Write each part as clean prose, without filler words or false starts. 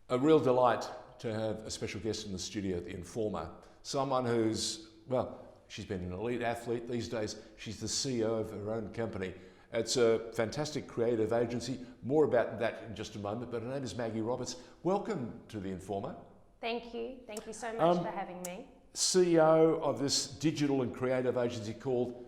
A real delight to have a special guest in the studio at TheInformer. Someone who's, well, she's been an elite athlete. These days, she's the CEO of her own company. It's a fantastic creative agency. More about that in just a moment, but her name is Maggie Roberts. Welcome to TheInformer. Thank you. Thank you so much for having me. CEO of this digital and creative agency called,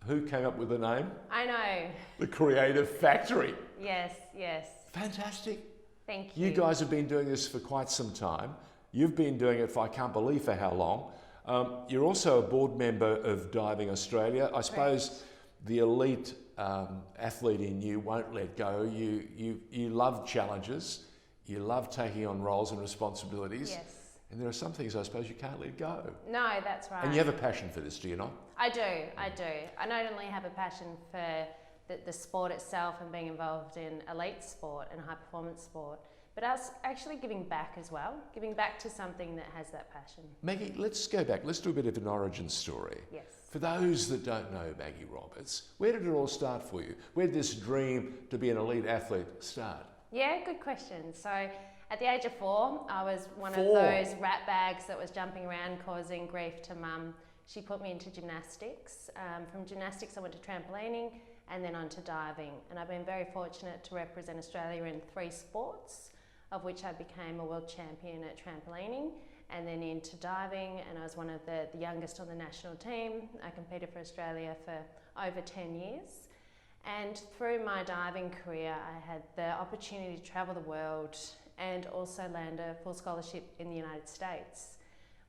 who came up with the name? I know. The Creative Factory. Yes, yes. Fantastic. Thank you. You guys have been doing this for quite some time. You've been doing it for I can't believe for how long. You're also a board member of Diving Australia. I suppose the elite athlete in you won't let go. You love challenges. You love taking on roles and responsibilities. Yes. And there are some things I suppose you can't let go. No, that's right. And you have a passion for this, do you not? I do. I not only have a passion for the sport itself and being involved in elite sport and high performance sport, but us actually giving back as well, giving back to something that has that passion. Maggie, let's go back. Let's do a bit of an origin story. Yes. For those that don't know Maggie Roberts, where did it all start for you? Where did this dream to be an elite athlete start? Yeah, good question. So at the age of 4, I was one of those rat bags that was jumping around causing grief to mum. She put me into gymnastics. From gymnastics I went to trampolining and then on to diving. And I've been very fortunate to represent Australia in 3 sports, of which I became a world champion at trampolining and then into diving, and I was one of the youngest on the national team. I competed for Australia for over 10 years. And through my diving career, I had the opportunity to travel the world and also land a full scholarship in the United States,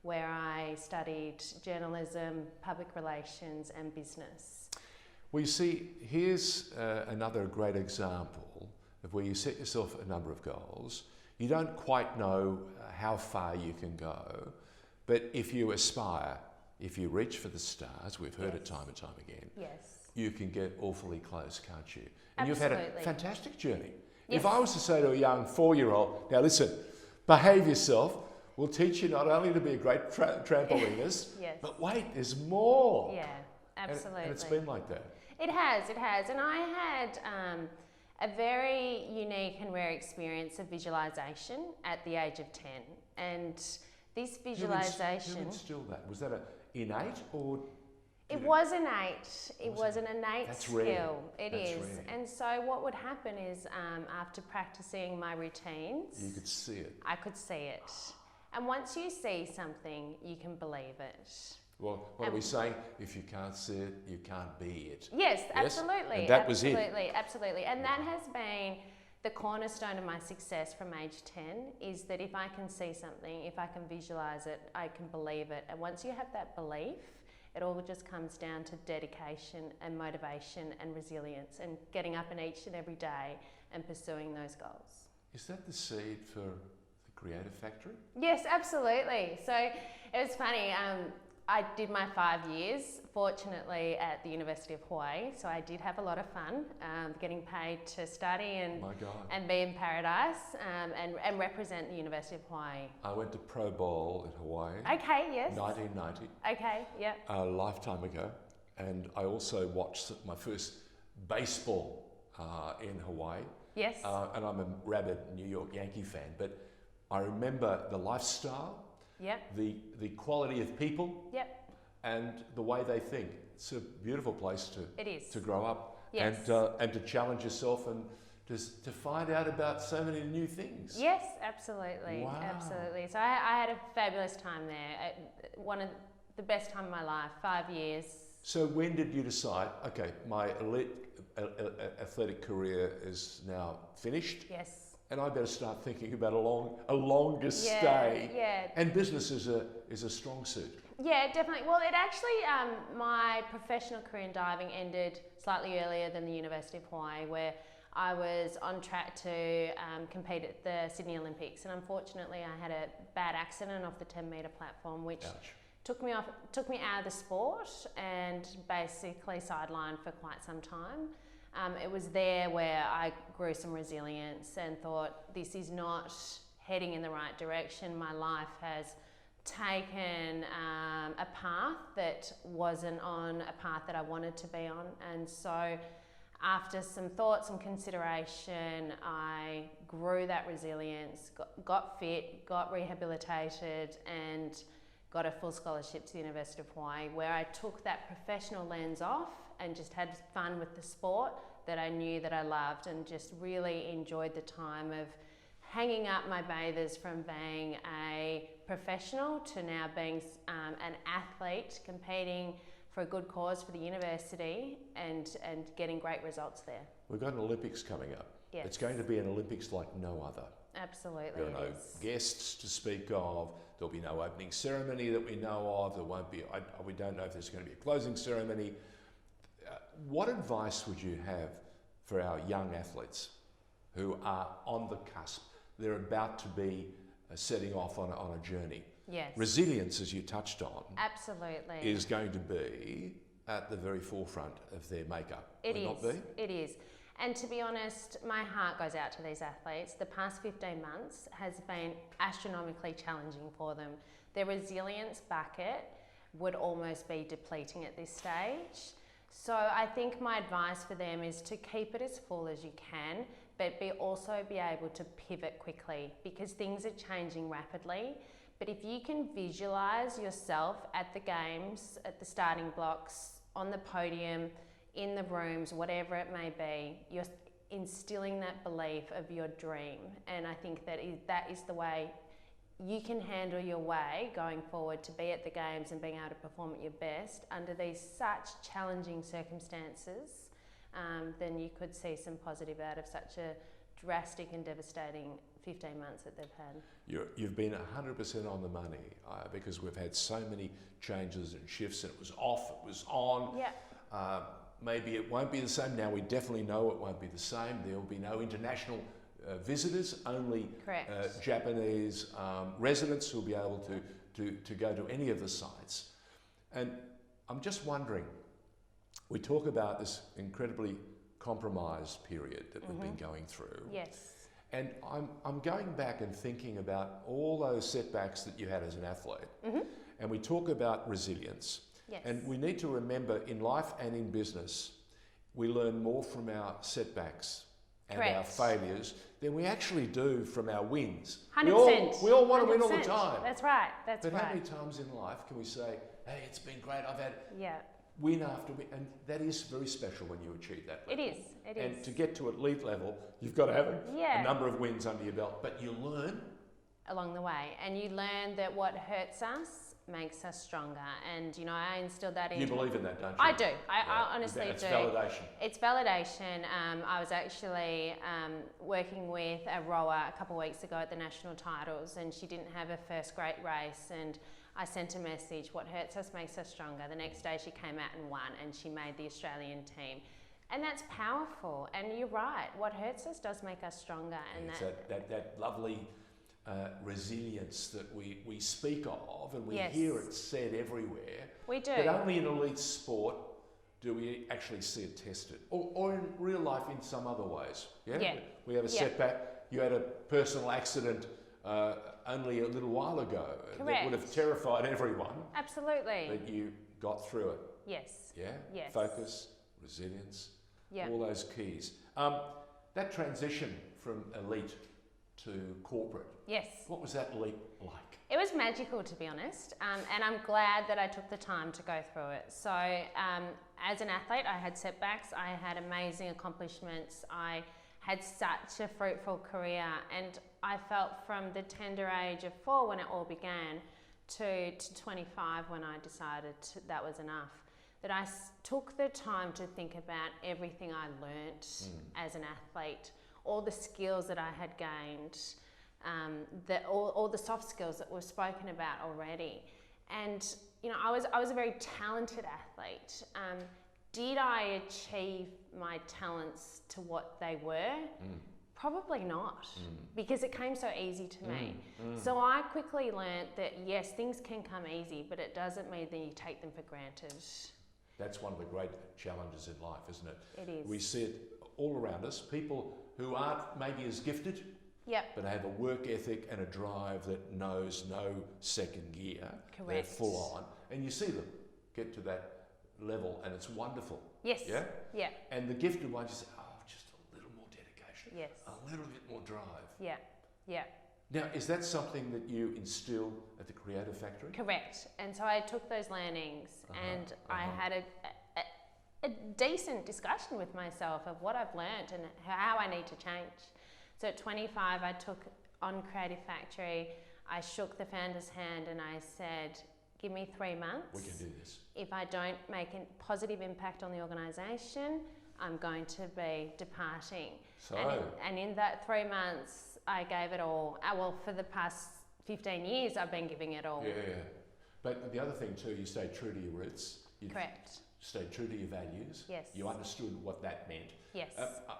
where I studied journalism, public relations and business. Well, you see, here's another great example of where you set yourself a number of goals. You don't quite know how far you can go, but if you aspire, if you reach for the stars, we've heard it time and time again, you can get awfully close, can't you? And you've had a fantastic journey. Yes. If I was to say to a young 4-year-old, now listen, behave yourself, we'll teach you not only to be a great trampolinist, but wait, there's more. Yeah, absolutely. And it's been like that. It has. And I had a very unique and rare experience of visualisation at the age of 10. And this visualisation... Who instilled that? Was that innate or... It was innate. It was an innate That's skill. Rare. It That's is. Rare. And so what would happen is after practicing my routines... You could see it. I could see it. And once you see something, you can believe it. Well, what are we saying? If you can't see it, you can't be it. Yes, absolutely. And that was it. Absolutely. And that has been the cornerstone of my success from age 10, is that if I can see something, if I can visualise it, I can believe it. And once you have that belief, it all just comes down to dedication and motivation and resilience and getting up in each and every day and pursuing those goals. Is that the seed for the Creative Factory? Yes, absolutely. So it was funny. I did my 5 years, fortunately, at the University of Hawaii. So I did have a lot of fun, getting paid to study and be in paradise and represent the University of Hawaii. I went to Pro Bowl in Hawaii. Okay, yes. 1990. Okay, yep. A lifetime ago. And I also watched my first baseball in Hawaii. Yes. And I'm a rabid New York Yankee fan, but I remember the lifestyle. Yep. The quality of people. Yep. And the way they think. It's a beautiful place to grow up. Yes. And to challenge yourself and to find out about so many new things. Yes, absolutely. Wow. Absolutely. So I had a fabulous time there. One of the best time of my life, 5 years. So when did you decide, okay, my elite athletic career is now finished? Yes. And I better start thinking about a longer stay. Yeah. And business is a strong suit. Yeah, definitely. Well, it actually, my professional career in diving ended slightly earlier than the University of Hawaii, where I was on track to compete at the Sydney Olympics. And unfortunately, I had a bad accident off the 10-metre platform, which took me out of the sport and basically sidelined for quite some time. It was there where I grew some resilience and thought, this is not heading in the right direction. My life has taken a path that wasn't on a path that I wanted to be on. And so after some thought, some consideration, I grew that resilience, got fit, got rehabilitated, and got a full scholarship to the University of Hawaii, where I took that professional lens off and just had fun with the sport that I knew that I loved, and just really enjoyed the time of hanging up my bathers from being a professional to now being an athlete, competing for a good cause for the university, and getting great results there. We've got an Olympics coming up. Yes. It's going to be an Olympics like no other. Absolutely. There are no guests to speak of. There'll be no opening ceremony that we know of. There won't be, we don't know if there's going to be a closing ceremony. What advice would you have for our young athletes who are on the cusp? They're about to be setting off on a journey. Yes. Resilience, as you touched on, absolutely, is going to be at the very forefront of their makeup. It is. Not be? It is. And to be honest, my heart goes out to these athletes. The past 15 months has been astronomically challenging for them. Their resilience bucket would almost be depleting at this stage. So I think my advice for them is to keep it as full as you can, but also be able to pivot quickly, because things are changing rapidly. But if you can visualize yourself at the games, at the starting blocks, on the podium, in the rooms, whatever it may be, you're instilling that belief of your dream. And I think that is the way you can handle your way going forward to be at the games and being able to perform at your best under these such challenging circumstances. Then you could see some positive out of such a drastic and devastating 15 months that they've had. You've been 100% on the money, because we've had so many changes and shifts, and it was off, it was on. Yeah. Maybe it won't be the same. Now we definitely know it won't be the same. There will be no international visitors, only Japanese residents who will be able to go to any of the sites. And I'm just wondering, we talk about this incredibly compromised period that we've been going through. Yes. And I'm going back and thinking about all those setbacks that you had as an athlete. And we talk about resilience. Yes. And we need to remember, in life and in business, we learn more from our setbacks and our failures than we actually do from our wins. 100%. We all want to win all the time. That's right. But how many times in life can we say, hey, it's been great, I've had win after win, and that is very special when you achieve that level. It is. And to get to elite level, you've got to have a number of wins under your belt, but you learn along the way, and you learn that what hurts us makes us stronger. And you know, I instilled that in. You believe in that, don't you? I do. I honestly do. It's validation. It's validation. I was actually working with a rower a couple of weeks ago at the national titles, and she didn't have her first great race, and I sent a message, what hurts us makes us stronger. The next day she came out and won, and she made the Australian team. And that's powerful. And you're right, what hurts us does make us stronger. And it's that lovely resilience that we speak of, and we hear it said everywhere. We do. But only in elite sport do we actually see it tested, or in real life in some other ways. Yeah. We have a setback. You had a personal accident only a little while ago. Correct. That would have terrified everyone. Absolutely. But you got through it. Yes. Yeah. Yes. Focus, resilience. Yeah. All those keys. That transition from elite to corporate. Yes. What was that leap like? It was magical, to be honest, and I'm glad that I took the time to go through it. So as an athlete, I had setbacks, I had amazing accomplishments, I had such a fruitful career, and I felt from the tender age of 4 when it all began to 25 when I decided that was enough, that I took the time to think about everything I learnt as an athlete, all the skills that I had gained, all the soft skills that were spoken about already. And you know, I was a very talented athlete. Did I achieve my talents to what they were? Probably not, because it came so easy to me. So I quickly learnt that yes, things can come easy, but it doesn't mean that you take them for granted. That's one of the great challenges in life, isn't it? It is. We see it all around us. People who aren't maybe as gifted, but have a work ethic and a drive that knows no second gear. Correct. They're full on. And you see them get to that level and it's wonderful. Yes. Yeah? Yeah. And the gifted ones, you say, oh, just a little more dedication. Yes. A little bit more drive. Yeah. Yeah. Now, is that something that you instill at the Creative Factory? Correct. And so I took those learnings and I had a decent discussion with myself of what I've learned and how I need to change. So at 25, I took on Creative Factory, I shook the founder's hand and I said, give me 3 months. We can do this. If I don't make a positive impact on the organisation, I'm going to be departing. So, and in that 3 months, I gave it all. Well, for the past 15 years, I've been giving it all. yeah. But the other thing too, you stayed true to your roots. You Correct. stayed true to your values. Yes. You understood what that meant. Yes.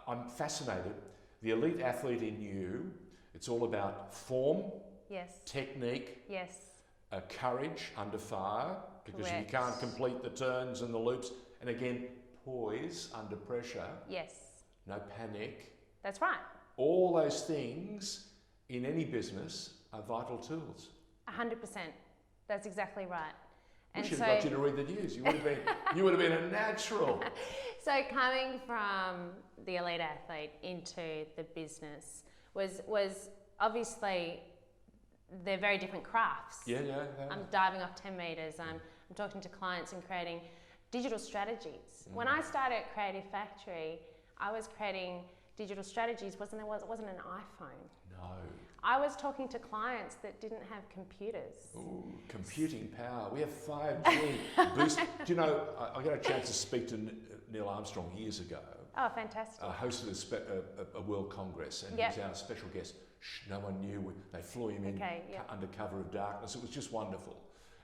I'm fascinated. The elite athlete in you, it's all about form, Yes. technique, Yes. courage under fire, because Correct. you can't complete the turns and the loops. And again, poise under pressure, Yes. no panic. That's right. All those things in any business are vital tools. 100%. That's exactly right. We And should so, have got you to read the news. You would have been a natural. so coming from the elite athlete into the business was obviously they're very different crafts. Yeah. I'm diving off 10 metres. I'm talking to clients and creating digital strategies. When I started at Creative Factory, I was creating digital strategies. It wasn't an iPhone. No. I was talking to clients that didn't have computers. Ooh, computing power. We have 5G boost. Do you know, I got a chance to speak to Neil Armstrong years ago. Oh, fantastic. Hosted a World Congress, and he was our special guest. No one knew. They flew him in under cover of darkness. It was just wonderful.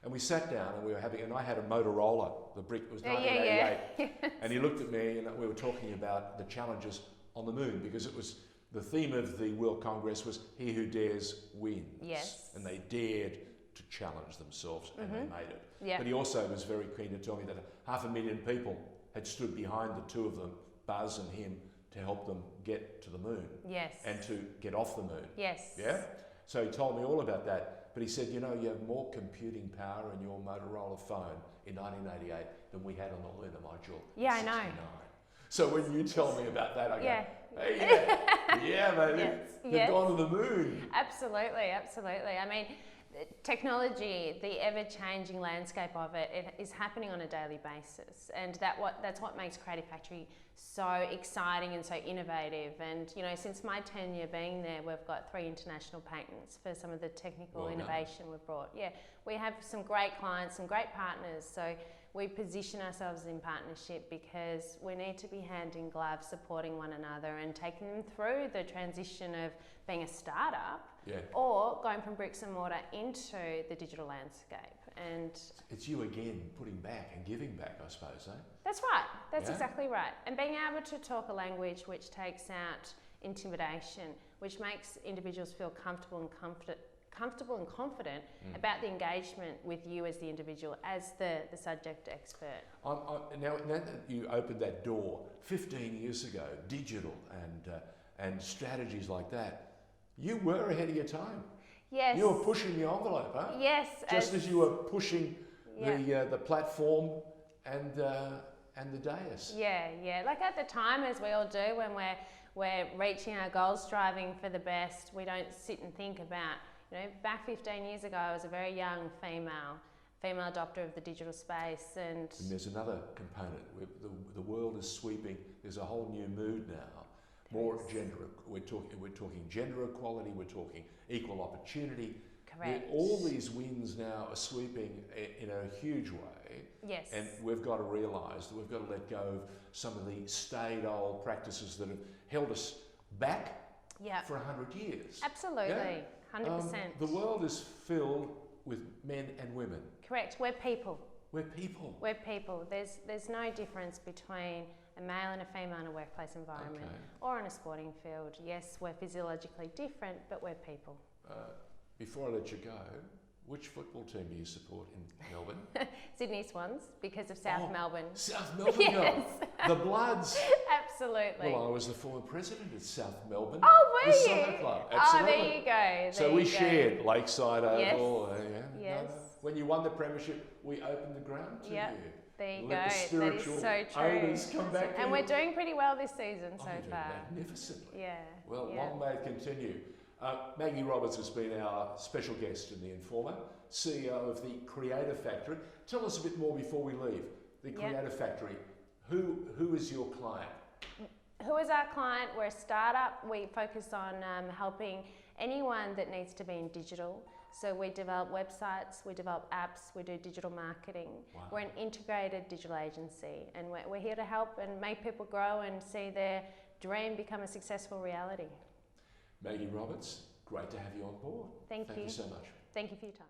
And we sat down and we were having, and I had a Motorola. The brick was 1988. And he looked at me and we were talking about the challenges on the moon, because it was the theme of the World Congress was "He who dares wins." Yes. And they dared to challenge themselves, and they made it. Yeah. But he also was very keen to tell me that 500,000 people had stood behind the two of them, Buzz and him, to help them get to the moon. Yes. And to get off the moon. Yes. Yeah? So he told me all about that. But he said, you know, you have more computing power in your Motorola phone in 1988 than we had on the lunar module. Yeah, I 69. know. So when you tell me about that, I go, Yeah. hey, yeah, baby, they've Yes. gone to the moon. Absolutely. I mean, technology, the ever-changing landscape of it is happening on a daily basis, and that's what makes Creative Factory so exciting and so innovative. And you know, since my tenure being there, we've got 3 international patents for some of the technical innovation we've brought. Yeah, we have some great clients, some great partners. So we position ourselves in partnership because we need to be hand in glove, supporting one another and taking them through the transition of being a startup or going from bricks and mortar into the digital landscape. And it's you again, putting back and giving back, I suppose, eh? That's right. That's exactly right. And being able to talk a language which takes out intimidation, which makes individuals feel comfortable and confident about the engagement with you as the individual, as the subject expert. Now that you opened that door 15 years ago, digital and strategies like that, you were ahead of your time. Yes. You were pushing the envelope, huh? Yes. Just as you were pushing the platform and the dais. Yeah. Like at the time, as we all do, when we're reaching our goals, striving for the best, we don't sit and think about. You know, back 15 years ago, I was a very young female adopter of the digital space, and there's another component. The world is sweeping. There's a whole new mood now. More gender. We're talking gender equality. We're talking equal opportunity. Correct. All these winds now are sweeping in a huge way. Yes. And we've got to realise that we've got to let go of some of the staid old practices that have held us back for 100 years. Absolutely. Yeah? 100%. The world is filled with men and women. Correct. We're people. We're people. We're people. There's no difference between a male and a female in a workplace environment or in a sporting field. Yes, we're physiologically different, but we're people. Before I let you go, which football team do you support in Melbourne? Sydney Swans, because of South Melbourne. South Melbourne, yes. The Bloods. Absolutely. Well, I was the former president of South Melbourne. Oh, were the you? soccer club. Absolutely. Oh, there you go. So we shared Lakeside Oval. Yes. When you won the premiership, we opened the ground to you. There you Let go. the spiritual that is so true. owners come back And in. we're doing pretty well this season so you're doing far. magnificently. Yeah. Well, yeah. long may it continue. Maggie Roberts has been our special guest in The Informer, CEO of the Creative Factory. Tell us a bit more before we leave. The Creative Factory, who is your client? Who is our client? We're a startup. We focus on helping anyone that needs to be in digital. So we develop websites, we develop apps, we do digital marketing. Wow. We're an integrated digital agency, and we're here to help and make people grow and see their dream become a successful reality. Maggie Roberts, great to have you on board. Thank you. Thank you so much. Thank you for your time.